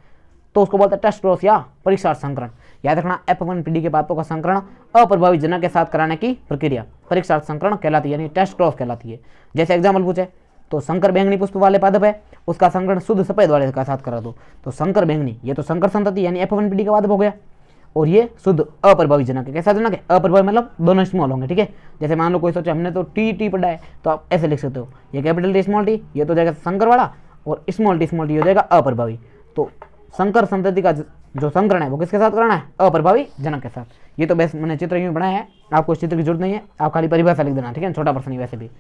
Speaker 1: तो उसको बोलते हैं टेस्ट क्रॉस या परीक्षार्थ संकरण। याद रखना F1 पीढ़ी के पादपों का संकरण अप्रभावी जनक के साथ कराने की प्रक्रिया परीक्षार्थ संकरण कहलाती है यानी टेस्ट क्रॉस कहलाती है। जैसे एग्जाम्पल पूछे तो शंकर बैंगनी पुष्प वाले पादप है उसका संकरण शुद्ध सफेद वाले के साथ करा दो। तो शंकर बैंगनी ये तो संकर संतति यानी F1 पीढ़ी का पादप हो गया, और ये शुद्ध अप्रभावी जनक है। कैसा जनक है? अप्रभावी मतलब दोनों स्मॉल होंगे, ठीक है। जैसे मान लो कोई सोचे हमने तो टी पढ़ा है तो आप ऐसे लिख सकते हो, ये कैपिटल टी स्मॉल टी ये तो हो जाएगा शंकर वाला और स्मॉल टी हो जाएगा अप्रभावी। तो शंकर संतति का जो संकरण है वो किसके साथ करना है? अप्रभावी जनक के साथ। ये तो बस मैंने चित्र यूँ बनाया है, आपको इस चित्र की जरूरत नहीं है, आप खाली परिभाषा लिख देना, ठीक है। छोटा प्रश्न ही वैसे भी,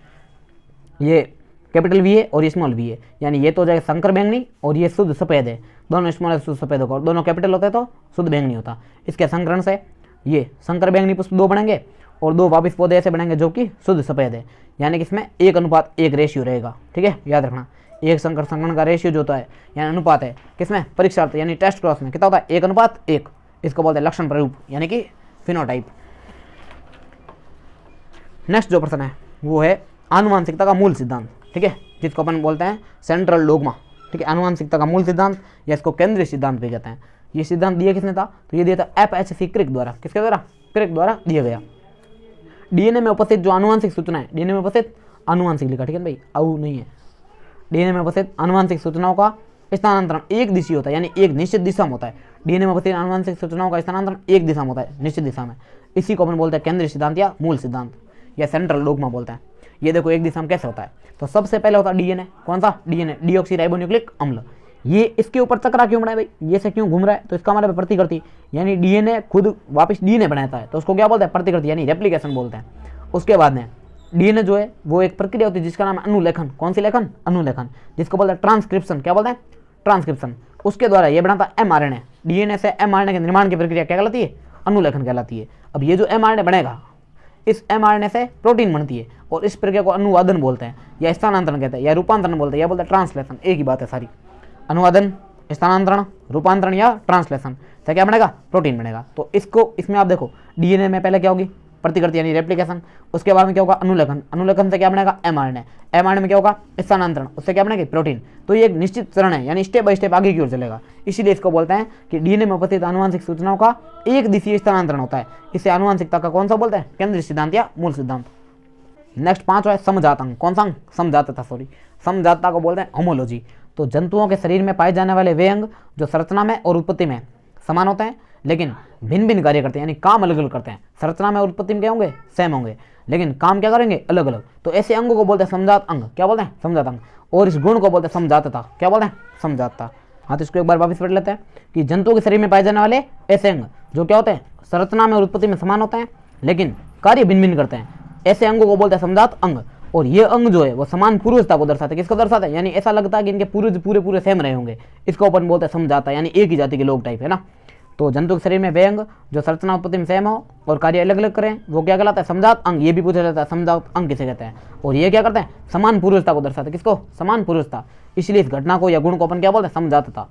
Speaker 1: ये कैपिटल वी है और ये स्मॉल वी है, यानी ये तो हो जाएगा शंकर बैंगनी और ये शुद्ध सफेद है, दोनों स्मॉल है शुद्ध सफेद होगा, और दोनों कैपिटल होते तो शुद्ध बैंगनी होता। इसके संकरण से ये शंकर बैंगनी पुष्प 2 बनेंगे और 2 वापिस पौधे ऐसे बनेंगे जो कि शुद्ध सफेद है, यानी कि इसमें 1:1 रेशियो रहेगा, ठीक है। याद रखना एक संकर संकरण का रेशियो जो होता है यानी अनुपात है किसमें? परीक्षार्थ यानी टेस्ट क्रॉस में कितना होता है? 1:1। इसको बोलते हैं लक्षण प्रारूप यानी कि फिनोटाइप। नेक्स्ट जो प्रश्न है वो है आनुवांशिकता का मूल सिद्धांत, ठीक है, जिसको अपन बोलते हैं सेंट्रल डोग्मा, ठीक है। आनुवांशिकता का मूल सिद्धांत या इसको केंद्रीय सिद्धांत भी कहते हैं। ये सिद्धांत दिया किसने था? तो ये दिया था FHC क्रिक द्वारा। किसके द्वारा? क्रिक द्वारा दिया गया। डीएनए में उपस्थित जो आनुवांशिक सूचना है, डीएनए में उपस्थित आनुवांशिक लिखा, ठीक है भाई, आउ नहीं है। डीएनए में उपस्थित आनुवांशिक सूचनाओं का स्थानांतरण एक दिशीय होता है यानी एक निश्चित दिशा में होता है। डीएनए में उपस्थित आनुवांशिक सूचनाओं का स्थानांतरण एक दिशा में होता है, निश्चित दिशा में। इसी को अपन बोलते हैं केंद्रीय सिद्धांत या मूल सिद्धांत या सेंट्रल डोग्मा बोलते हैं। ये देखो एक दिशा में कैसे होता है, तो सबसे पहले होता है डीएनए। कौन सा? डीएनए डीऑक्सीराइबोन्यूक्लिक अम्ल। ये इसके ऊपर चक्रा क्यों बनाया भाई? ये से क्यों घूम रहा है? तो इसका मतलब प्रतिकृति, यानी डीएनए खुद वापस डीएनए बनाता है तो उसको क्या बोलते हैं? प्रतिकृति यानी रेप्लिकेशन बोलते हैं। उसके बाद में डीएनए जो है वो एक प्रक्रिया होती है जिसका नाम है अनुलेखन। कौन सी लेखन? अनुलेखन, जिसको बोलते हैं ट्रांसक्रिप्शन। क्या बोलते हैं? ट्रांसक्रिप्शन। उसके द्वारा ये बनाता है एमआरएनए। डीएनए से एमआरएनए के निर्माण की प्रक्रिया क्या कहलाती है? अनुलेखन कहलाती है। अब ये जो एमआरएनए बनेगा इस एमआरएनए से प्रोटीन बनती है और इस प्रक्रिया को अनुवादन बोलते हैं या स्थानांतरण कहते हैं या रूपांतरण बोलते हैं या बोलते हैं ट्रांसलेशन। एक ही बात है सारी, अनुवादन, स्थानांतरण, रूपांतरण या ट्रांसलेशन से क्या बनेगा? प्रोटीन बनेगा। तो इसको इसमें आप देखो डीएनए में पहले क्या होगी? प्रतिकृति यानी रेप्लिकेशन। उसके बाद में क्या होगा? अनुलेखन। अनुलेखन से क्या बनेगा? एमआरएनए। एमआरएनए में क्या होगा? स्थानांतरण। उससे क्या बनेगी? प्रोटीन। तो ये एक निश्चित चरण है यानी स्टेप बाय स्टेप आगे की ओर चलेगा। इसीलिए इसको बोलते हैं कि डीएनए में उपस्थित आनुवांशिक सूचनाओं का एक दिशीय स्थानांतरण होता है। इसे आनुवांशिकता का कौन सा बोलते हैं? केंद्रीय सिद्धांत या मूल सिद्धांत। नेक्स्ट 5 है समजात अंग। कौन सा अंग? समजातता, सॉरी, समजातता को बोलते हैं होमोलॉजी। तो जंतुओं के शरीर में पाए जाने वाले वे अंग जो संरचना में और उत्पत्ति में समान होते हैं लेकिन भिन्न भिन्न कार्य करते हैं यानी काम अलग अलग करते हैं। संरचना में और उत्पत्ति में क्या होंगे? सेम होंगे लेकिन काम क्या करेंगे? अलग अलग। तो ऐसे अंगों को बोलते हैं समजात अंग। क्या बोलते हैं? समजात अंग। और इस गुण को बोलते हैं समजातता। क्या बोलते हैं? समजातता। हाँ, तो इसको एक बार वापस पढ़ लेते हैं कि जंतुओं के शरीर में पाए जाने वाले ऐसे अंग जो क्या होते हैं? संरचना में और उत्पत्ति में समान होते हैं लेकिन कार्य भिन्न भिन्न करते हैं, ऐसे अंगों को बोलते हैं समजात अंग। और ये अंग जो है वो समान पूर्वजता को दर्शाते हैं। किसको दर्शाते हैं? यानी ऐसा लगता है कि इनके पूर्वज पूरे पूरे सेम रहे होंगे। इसको अपन बोलते हैं समजाता यानी एक ही जाति के लोग टाइप, है ना। तो जंतु के शरीर में वे अंग जो संरचना उत्पत्ति में सेम हो और कार्य अलग अलग करें वो क्या कहलाता है? समजात अंग। ये भी पूछा जाता है समजात अंग किसे कहते हैं। और ये क्या करते हैं? समान पूर्वजता को दर्शाते हैं। किसको? समान पूर्वजता। इसलिए इस घटना को या गुण को अपन क्या बोलते हैं? समजातता।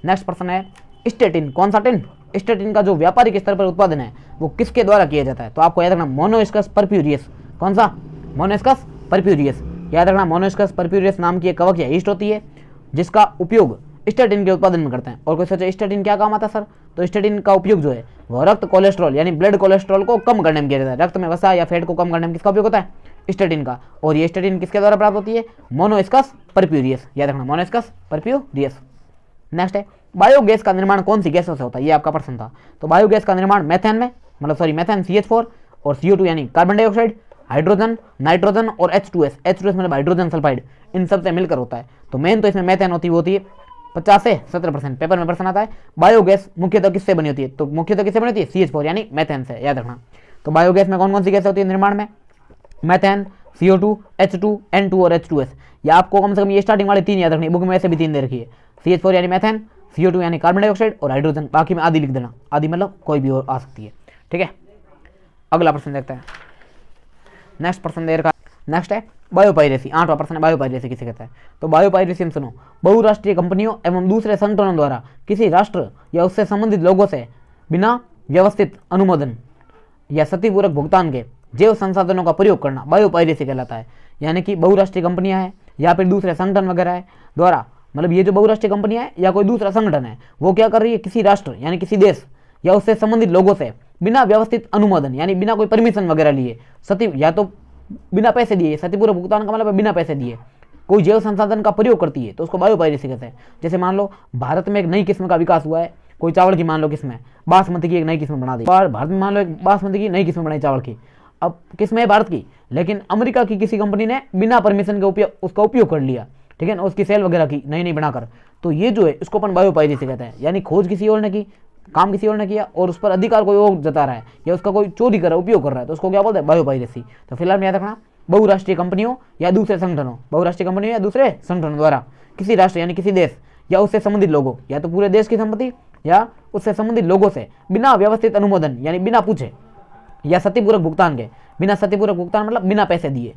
Speaker 1: नेक्स्ट प्रश्न है स्टेटिन। कौन सा टिन? स्टेटिन का जो व्यापारिक स्तर पर उत्पादन है वो किसके द्वारा किया जाता है? तो आपको याद रखना मोनोस्कस परफ्यूरियस। कौन सा? मोनोस्कस परफ्यूरियस। याद रखना मोनोस्कस परफ्यूरियस नाम की एक कवक या यीस्ट होती है जिसका उपयोग स्टेटिन के उत्पादन में करते हैं। और कोई सोचे स्टेटिन क्या काम आता है सर? तो स्टेटिन का उपयोग जो है वह रक्त कोलेस्ट्रॉल यानी ब्लड कोलेस्ट्रॉल को कम करने में किया जाता है। रक्त में वसा या फैट को कम करने में किसका उपयोग होता है? स्टेटिन का। और ये स्टेटिन किसके द्वारा प्राप्त होती है? मोनोस्कस परफ्यूरियस। याद रखना मोनोस्कस परफ्यूरियस। नेक्स्ट है बायोगैस का निर्माण कौन सी गैसों से होता है? ये आपका प्रश्न था। तो बायोगैस का निर्माण मेथेन में मेथेन CH4 और CO2 यानी कार्बन डाइऑक्साइड, हाइड्रोजन, नाइट्रोजन और H2S मतलब हाइड्रोजन सल्फाइड, इन सब से मिलकर होता है। तो मेन तो इसमें मेथेन होती है 50 से 70%। पेपर में प्रश्न आता है बायोगैस मुख्यतः किससे बनी होती है? तो मुख्यतः किससे बनी होती है? CH4 यानी मेथेन से। याद रखना। तो बायोगैस में कौन कौन सी गैस होती है निर्माण में? मेथेन, CO2, H2, N2 और H2S। या आपको कम से कम ये स्टार्टिंग वाली 3 याद रखनी, बुक में ऐसे भी 3 दे रखी है। CH4 यानी मेथेन, CO2 यानी कार्बन डाइऑक्साइड और हाइड्रोजन, बाकी में आदि लिख देना, आदि मतलब कोई भी और आ सकती है। ठीक है, अगला प्रश्न देखते हैं। नेक्स्ट प्रश्न दे रखा, नेक्स्ट है बायोपायरेसी। 8वां प्रश्न है बायोपायरेसी किसे कहते हैं। तो बायोपायरेसी में सुनो, बहुराष्ट्रीय कंपनियों एवं दूसरे संगठनों द्वारा किसी राष्ट्र या उससे संबंधित लोगों से बिना व्यवस्थित अनुमोदन या सतीपूर्वक भुगतान के जैव संसाधनों का प्रयोग करना बायोपायरेसी कहलाता है। यानी कि बहुराष्ट्रीय कंपनियां हैं या फिर दूसरे संगठन वगैरह है द्वारा, मतलब ये जो बहुराष्ट्रीय कंपनियां है या कोई दूसरा संगठन है, वो क्या कर रही है, किसी राष्ट्र यानी किसी देश या उससे संबंधित लोगों से बिना व्यवस्थित अनुमोदन यानी बिना कोई परमिशन वगैरह लिए, सती या तो बिना पैसे दिए, क्षतिपूर्वक भुगतान का मतलब है बिना पैसे दिए, कोई जैव संसाधन का प्रयोग करती है, तो उसको बायोपायरेसी कहते हैं। जैसे मान लो भारत में एक नई किस्म का विकास हुआ है, कोई चावल की मान लो किस्म है, बासमती की एक नई किस्म बना दी, भारत में मान लो एक बासमती की नई किस्म बनाई चावल की, अब किस्म है भारत की, लेकिन अमेरिका की किसी कंपनी ने बिना परमिशन के उसका उपयोग कर लिया, ठीक है ना, उसकी सेल वगैरह की नई नई बनाकर, तो ये जो है इसको अपन बायोपायरेसी कहते हैं। यानी खोज किसी और ने की, काम किसी और ने किया और उस पर अधिकार कोई और जता रहा है या उसका कोई चोरी कर रहा है, उपयोग कर रहा है, तो उसको क्या बोलते हैं, बायोपायरेसी। तो फिलहाल में याद रखना, बहुराष्ट्रीय कंपनियों या दूसरे संगठनों, बहुराष्ट्रीय कंपनियों या दूसरे संगठनों द्वारा किसी राष्ट्र यानी किसी देश या उससे संबंधित लोगों, या तो पूरे देश की संपत्ति या उससे संबंधित लोगों से बिना व्यवस्थित अनुमोदन यानी बिना पूछे या सतीपूर्वक भुगतान के, बिना सतीपूर्वक भुगतान मतलब बिना पैसे दिए,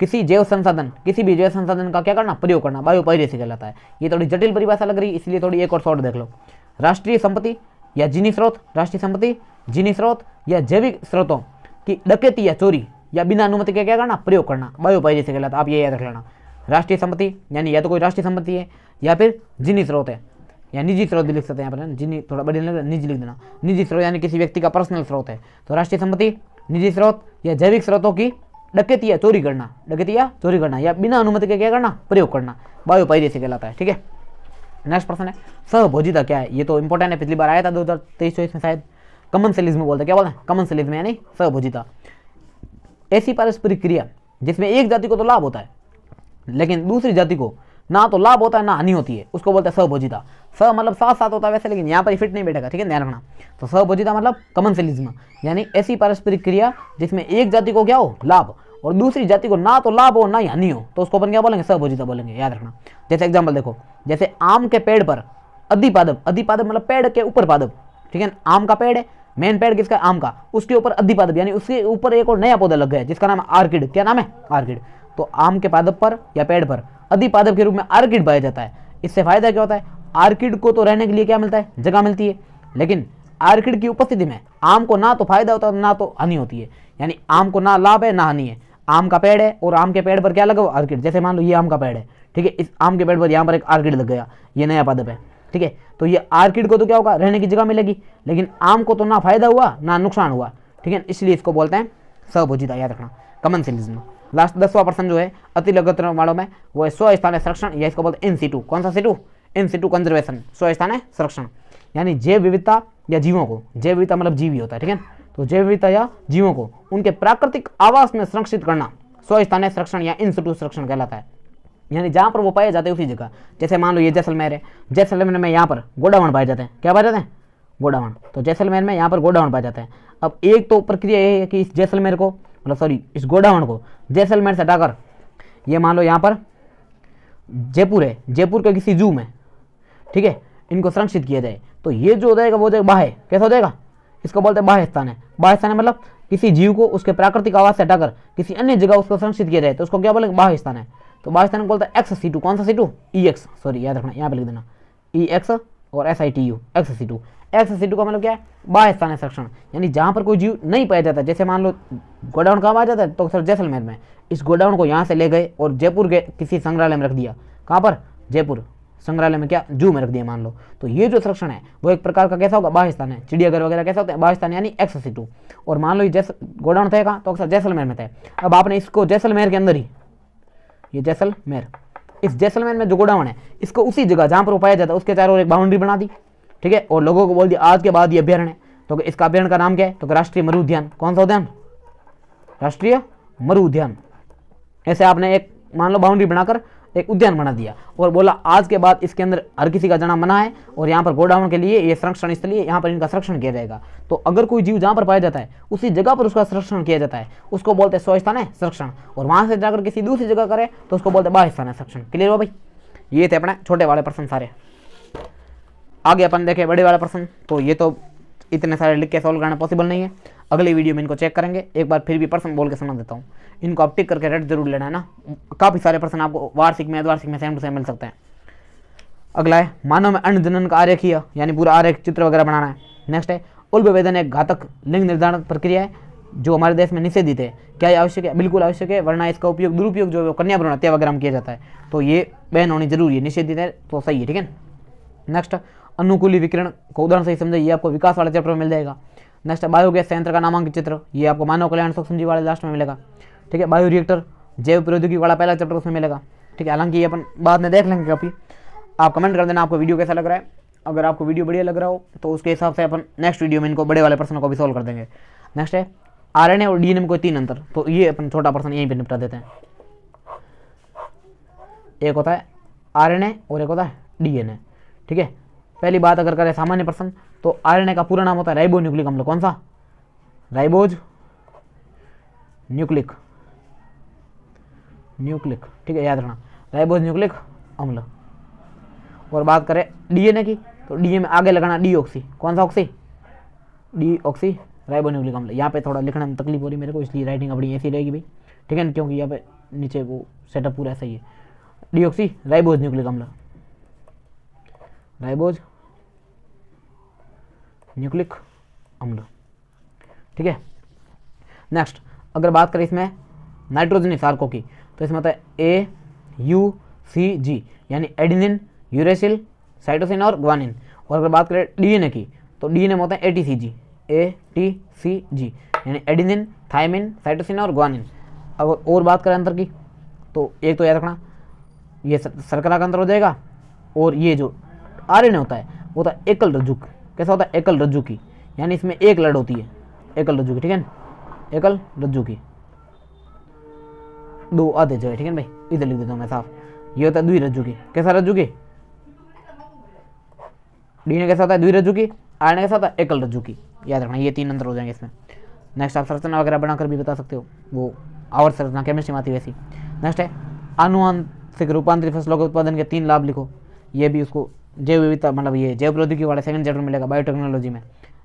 Speaker 1: किसी जैव संसाधन, किसी भी जैव संसाधन का क्या करना, प्रयोग करना, बायोपायरेसी कहलाता है। ये थोड़ी जटिल परिभाषा लग रही है, इसलिए थोड़ी एक और शॉर्ट देख लो। राष्ट्रीय संपत्ति या जिनी स्रोत, राष्ट्रीय संपत्ति, जिनी स्रोत या जैविक स्रोतों की डकैती या चोरी या बिना अनुमति के क्या करना, प्रयोग करना, बायोपायरेसी कहलाता है। आप ये याद रख लेना, राष्ट्रीय संपत्ति यानी या तो कोई राष्ट्रीय संपत्ति है या फिर जिनी स्रोत है, या निजी स्रोत भी लिख सकते हैं यहाँ पर, जिनी थोड़ा बड़ी निजी लिख देना, निजी स्रोत यानी किसी व्यक्ति का पर्सनल स्रोत है। तो राष्ट्रीय संपत्ति, निजी स्रोत या जैविक स्रोतों की डकैती या चोरी करना, डकैती या चोरी करना या बिना अनुमति के क्या करना, प्रयोग करना, बायोपायरेसी कहलाता है। ठीक है, नेक्स्ट प्रश्न है सहभोजिता क्या है। ये तो इंपॉर्टेंट है, पिछली बार आया था 2023-24 में शायद, कमनसेलिज्म बोलते हैं, क्या बोलते हैं, कमनसेलिज्म यानी सहभोजिता। ऐसी पारस्परिक क्रिया जिसमें एक जाति को तो लाभ होता है लेकिन दूसरी जाति को ना तो लाभ होता है ना हानि होती है, उसको बोलते हैं सहभोजिता। स मतलब साथ साथ होता है वैसे, लेकिन यहाँ पर फिट नहीं बैठेगा, ठीक है, ध्यान रखना। तो सहभोजिता मतलब कमनसेलिज्म यानी ऐसी पारस्परिक क्रिया जिसमें एक जाति को क्या हो, लाभ, और दूसरी जाति को ना तो लाभ हो ना ही हानि हो, तो उसको अपन क्या बोलेंगे, सहभोजिता बोलेंगे, याद रखना। जैसे एग्जाम्पल देखो, जैसे आम के पेड़ पर अधिपादप, अधिपादप मतलब पेड़ के ऊपर पादप, ठीक है, आम का पेड़ है, मेन पेड़ किसका, आम का, उसके ऊपर अधिपादप यानी उसके ऊपर एक और नया पौधा लग गया जिसका नाम है आर्किड। क्या नाम है, आर्किड। तो आम के पादप पर या पेड़ पर अधिपादप के रूप में आर्किड पाया जाता है। इससे फायदा क्या होता है, आर्किड को तो रहने के लिए क्या मिलता है, जगह मिलती है, लेकिन आर्किड की उपस्थिति में आम को ना तो फायदा होता है ना तो हानि होती है, यानी आम को ना लाभ है ना हानि है। आम का पेड़ है और आम के पेड़ पर क्या लगा हुआ, आर्किड। जैसे मान लो ये आम का पेड़ है, ठीक है, इस आम के पेड़ पर यहाँ पर एक आर्किड लग गया, ये नया पादप है, ठीक है, तो ये आर्किड को तो क्या होगा, रहने की जगह मिलेगी, लेकिन आम को तो ना फायदा हुआ ना नुकसान हुआ, ठीक है, इसलिए इसको बोलते हैं सहभोजिता, याद रखना, कमनसेलिज्म। लास्ट 10वां प्रश्न जो है अति लघुतर वालों में, वो है स्वस्थानीय संरक्षण, या इसको बोलते हैं इन सीटू। कौन सा सीटू, इन सीटू कंजर्वेशन, स्वस्थानीय संरक्षण, यानी जैव विविधता या जीवों को, जैव विविधता मतलब जीव ही होता है, ठीक है, तो जैव विविधता या जीवों को उनके प्राकृतिक आवास में संरक्षित करना स्वस्थानीय संरक्षण या इन सीटू संरक्षण कहलाता है। यानी जहाँ पर वो पाए जाते हैं उसी जगह। जैसे मान लो ये जैसलमेर है, जैसलमेर में यहाँ पर गोडावण पाए जाते हैं, क्या पाए जाते हैं, गोडावण, तो जैसलमेर में यहाँ पर गोडावण पाए जाते हैं। अब एक तो प्रक्रिया ये है कि इस जैसलमेर को, मतलब सॉरी इस गोडावण को जैसलमेर से हटाकर ये मान लो यहाँ पर जयपुर है, जयपुर के किसी जू में, ठीक है, इनको संरक्षित किया जाए, तो ये जो हो जाएगा वो जाएगा बाह्य, कैसा हो जाएगा, इसको बोलते हैं बाह्य स्थान है। बाह्य स्थान है मतलब किसी जीव को उसके प्राकृतिक आवास से हटाकर किसी अन्य जगह उसको संरक्षित किया जाए, तो उसको क्या बोलेंगे, बाह्य स्थान है। तो बाह्य स्थान को बोलते हैं एक्स सीटू। कौन सा सीटू, EX, सॉरी याद रखना, यहाँ पे लिख देना EX और SITU, ex situ. Ex situ का मतलब क्या है, बाह्य स्थानीय संरक्षण, यानी जहाँ पर कोई जीव नहीं पाया जाता। जैसे मान लो गोडाउन कहाँ आ जाता है, तो सर जैसलमेर में, इस गोडाउन को यहाँ से ले गए और जयपुर के किसी संग्रहालय में रख दिया। कहाँ पर, जयपुर संग्रहालय में, क्या जू में रख दिया मान लो, तो ये जो संरक्षण है वो एक प्रकार का कैसा होगा, बाह्य स्थान है। चिड़ियाघर वगैरह कैसा होता है, बाह्य स्थान यानी एक्स सीटू। और मान लो ये गोडाउन थे कहाँ, तो अक्सर जैसलमेर में थे। अब आपने इसको जैसलमेर के अंदर ही, ये जैसलमेर, इस जैसलमेर में जो गोडाउन है इसको उसी जगह जहाँ पर वो पाया जाता है उसके चारों ओर एक बाउंड्री बना दी, ठीक है, और लोगों को बोल दिया आज के बाद ये अभ्यारण्य है। तो इसका अभ्यारण्य का नाम क्या है, तो राष्ट्रीय मरु उद्यान। कौन सा उद्यान, राष्ट्रीय मरु उद्यान। ऐसे आपने एक मान लो बाउंड्री बनाकर एक उद्यान बना दिया और बोला आज के बाद इसके अंदर हर किसी का जाना मना है और यहाँ पर गोडाउन के लिए ये संरक्षण स्थल है, यहाँ पर इनका संरक्षण किया जाएगा। तो अगर कोई जीव जहाँ पर पाया जाता है उसी जगह पर उसका संरक्षण किया जाता है, उसको बोलते हैं स्वस्थानीय संरक्षण। और वहां से जाकर किसी दूसरी जगह करे तो उसको बोलते हैं बाह्य स्थानीय संरक्षण। क्लियर हो भाई, ये थे अपने छोटे वाले प्रश्न सारे। आगे अपन देखें बड़े वाला प्रश्न, तो ये तो इतने सारे लिख के सॉल्व करना पॉसिबल नहीं है, अगली वीडियो में इनको चेक करेंगे। एक बार फिर भी प्रश्न बोल के समझ देता हूँ, इनको आप टिक करके रेड जरूर लेना है ना, काफ़ी सारे प्रश्न आपको वार्षिक में अर्धवार्षिक में सेम टू सेम मिल सकते हैं। अगला है मानव में अन्न जनन का आरेखीय, यानी पूरा आरेख चित्र वगैरह बनाना है। नेक्स्ट है उल्बेवेदन एक घातक लिंग निर्धारण प्रक्रिया है जो हमारे देश में निषेधित है, क्या ये आवश्यक है? बिल्कुल आवश्यक है, वरना इसका उपयोग दुरुपयोग जो कन्या भ्रूण हत्या वगैरह में किया जाता है, तो ये बैन होनी जरूरी है, निषेधित है तो सही है, ठीक है। नेक्स्ट अनुकूली विकिरण को उदाहरण से समझे, ये आपको विकास वाले चैप्टर में मिल जाएगा। नेक्स्ट बायोगैस संयंत्र का नामांकित चित्र, ये आपको मानव कल्याण सूक्ष्म जीव वाले लास्ट में मिलेगा, ठीक है। बायो रिएक्टर जैव प्रौद्योगिकी वाला पहला चैप्टर उसमें मिलेगा, ठीक है। हालांकि ये अपन बाद में देख लेंगे काफ़ी, आप कमेंट कर देना आपको वीडियो कैसा लग रहा है। अगर आपको वीडियो बढ़िया लग रहा हो तो उसके हिसाब से अपन नेक्स्ट वीडियो में इनको बड़े वाले प्रश्नों को भी सॉल्व कर देंगे। नेक्स्ट है आरएनए और डीएनए में कोई 3 अंतर, तो ये अपन छोटा प्रश्न यहीं पे निपटा देते हैं। एक होता है आरएनए और एक होता है डीएनए, ठीक है। पहली बात अगर करें सामान्य प्रश्न, तो आरएनए का पूरा नाम होता है राइबो न्यूक्लिक अम्ल, कौन सा? राइबोज न्यूक्लिक ठीक है, याद रखना, राइबोज न्यूक्लिक अम्ल। और बात करें डीएनए की, तो डीएनए में आगे लगाना डीऑक्सी, कौन सा ऑक्सी? डीऑक्सी राइबो न्यूक्लिक अम्ल। यहाँ पे थोड़ा लिखने में तकलीफ हो रही मेरे को, इसलिए राइटिंग अपनी ऐसी रहेगी भाई, ठीक है ना, क्योंकि यहाँ पे नीचे वो सेटअप पूरा ऐसा ही है। डीऑक्सी राइबोज न्यूक्लिक अम्ल, राइबोज न्यूक्लिक अम्ल, ठीक है। नेक्स्ट अगर बात करें इसमें नाइट्रोजनी सार्को की, तो इसमें होता है AUCG, यानी एडिनिन, यूरेसिल, साइटोसिन और ग्वानिन। और अगर बात करें डीएनए की, तो डीएनए में होता है ATCG, यानी एडिनिन, थायमिन, साइटोसिन और ग्वानिन। अगर और बात करें अंतर की, तो एक तो याद रखना ये शर्करा का अंतर हो जाएगा, और ये जो आरएनए होता है वो होता है एकल रज्जु। कैसा होता है? एकल रज्जु की, यानी इसमें एक लड़ होती है एकल रज्जु की, ठीक है ना, एकल रज्जु की, 2 आधे जो है, ठीक है भाई, इधर लिख देता हूँ मैं साफ। ये होता है द्विरज्जु की, कैसा रज्जु की? डीएनए कैसा होता है? द्विरज्जु की। आरएनए कैसा होता है? एकल रज्जु की। याद रखना ये 3 अंतर हो जाएंगे इसमें। नेक्स्ट आप संरचना वगैरह बनाकर भी बता सकते हो, वो आवर्त संरचना केमिस्ट्री में आती है वैसी। नेक्स्ट है आनुवांशिक रूपांतरित फसलों के उत्पादन के 3 लाभ लिखो, ये भी उसको जैव विविधता मतलब ये जैव प्रौद्योगिकी वाले सेकंड चैप्टर मिलेगा बायोटेक्नोलॉजी में।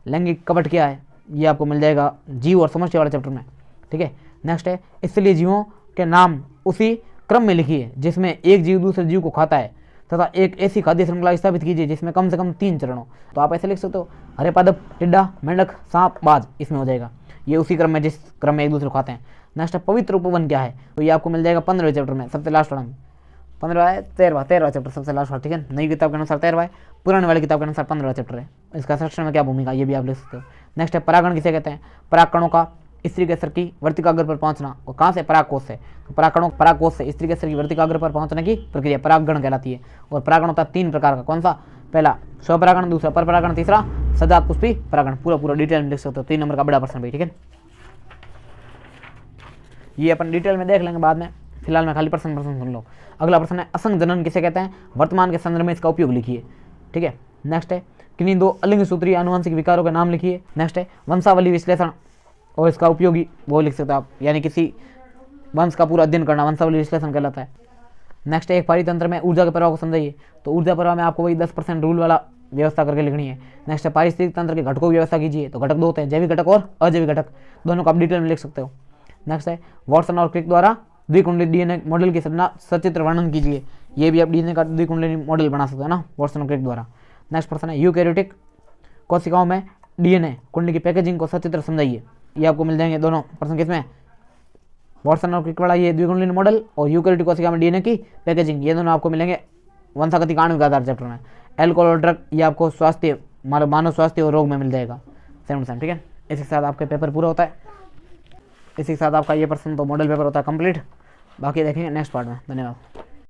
Speaker 1: लैंगिक कपट क्या है, ये आपको मिल जाएगा जीव और समष्टि वाले चैप्टर में, ठीक है। नेक्स्ट है इसलिए जीवों के नाम उसी क्रम में लिखिए जिसमें एक जीव दूसरे जीव को खाता है, तथा एक ऐसी खाद्य श्रृंखला स्थापित कीजिए जिसमें कम से कम 3 चरण हो। तो आप ऐसे लिख सकते हो, हरे पादप, टिड्डा, मेंढक, सांप, बाज, इसमें हो जाएगा, ये उसी क्रम में जिस क्रम में एक दूसरे को खाते हैं। नेक्स्ट है पवित्र उपवन क्या है, तो ये आपको मिल जाएगा 15वें चैप्टर में, सबसे लास्ट वाला में। 15वां है 13वां चैप्टर सबसे लास्ट वाला, ठीक है। नई किताब के अनुसार 13वां है, पुराने वाली किताब के अनुसार 15वां चैप्टर है। इसका संरक्षण में क्या भूमिका, ये भी आप लिख सकते हो। नेक्स्ट है परागण किसे कहते हैं, परागकणों का स्त्री के स्तर की वर्तिकाग्र पर पहुंचना। और कहाँ से? परागकोश से। तो परागकोश से स्त्री के स्तर की वर्तिकाग्र पर पहुंचने की प्रक्रिया परागण कहलाती है। और परागण होता है 3 प्रकार का, कौन सा? पहला स्वपरागण, दूसरा परपरागण, तीसरा सजात पुष्पी परागण। पूरा डिटेल में लिख सकते हो, 3 नंबर का बड़ा प्रश्न भाई, ठीक है। ये अपन डिटेल में देख लेंगे बाद में, फिलहाल में खाली प्रश्न सुन लो। अगला प्रश्न है असंग जनन किसे कहते हैं, वर्तमान के संदर्भ में इसका उपयोग लिखिए, ठीक है। नेक्स्ट है किन्हीं 2 अलिंग सूत्रीय आनुवंशिक विकारों के नाम लिखिए। नेक्स्ट है वंशावली विश्लेषण और इसका उपयोगी वो लिख सकते हो आप, यानी किसी वंश का पूरा अध्ययन करना वंशावली विश्लेषण कहलाता है। नेक्स्ट है एक पारितंत्र में ऊर्जा के प्रवाह को समझाइए, तो ऊर्जा प्रवाह में आपको वही 10% रूल वाला व्यवस्था करके लिखनी है। नेक्स्ट है पारिस्थितिक तंत्र के घटकों की व्यवस्था कीजिए, तो घटक 2 होते हैं, जैविक घटक और अजैविक घटक, दोनों को आप डिटेल में लिख सकते हो। नेक्स्ट है वॉटसन और क्रिक द्वारा द्विकुंडली डीएनए मॉडल की सचित्र वर्णन कीजिए, ये भी आप डीएनए का द्विकुंडली मॉडल बना सकते हो ना वॉटसन और क्रिक द्वारा। नेक्स्ट प्रश्न है यूकैरियोटिक कोशिकाओं में डीएनए कुंडली की पैकेजिंग को सचित्र समझाइए, ये आपको मिल जाएंगे दोनों प्रश्न किसमें, वॉटसन और क्रिक वाला ये द्विकुंडली मॉडल और यूकैरियोटिक कोशिका में डीएनए की पैकेजिंग, ये दोनों आपको मिलेंगे वंशागति आणविक आधार चैप्टर में। एल्कोहल और ड्रग ये आपको स्वास्थ्य मानव स्वास्थ्य और रोग में मिल जाएगा सेम, ठीक है। इसी के साथ आपका पेपर पूरा होता है, इसी के साथ आपका ये प्रश्न तो मॉडल पेपर होता है कंप्लीट। बाकी देखेंगे नेक्स्ट पार्ट में। धन्यवाद।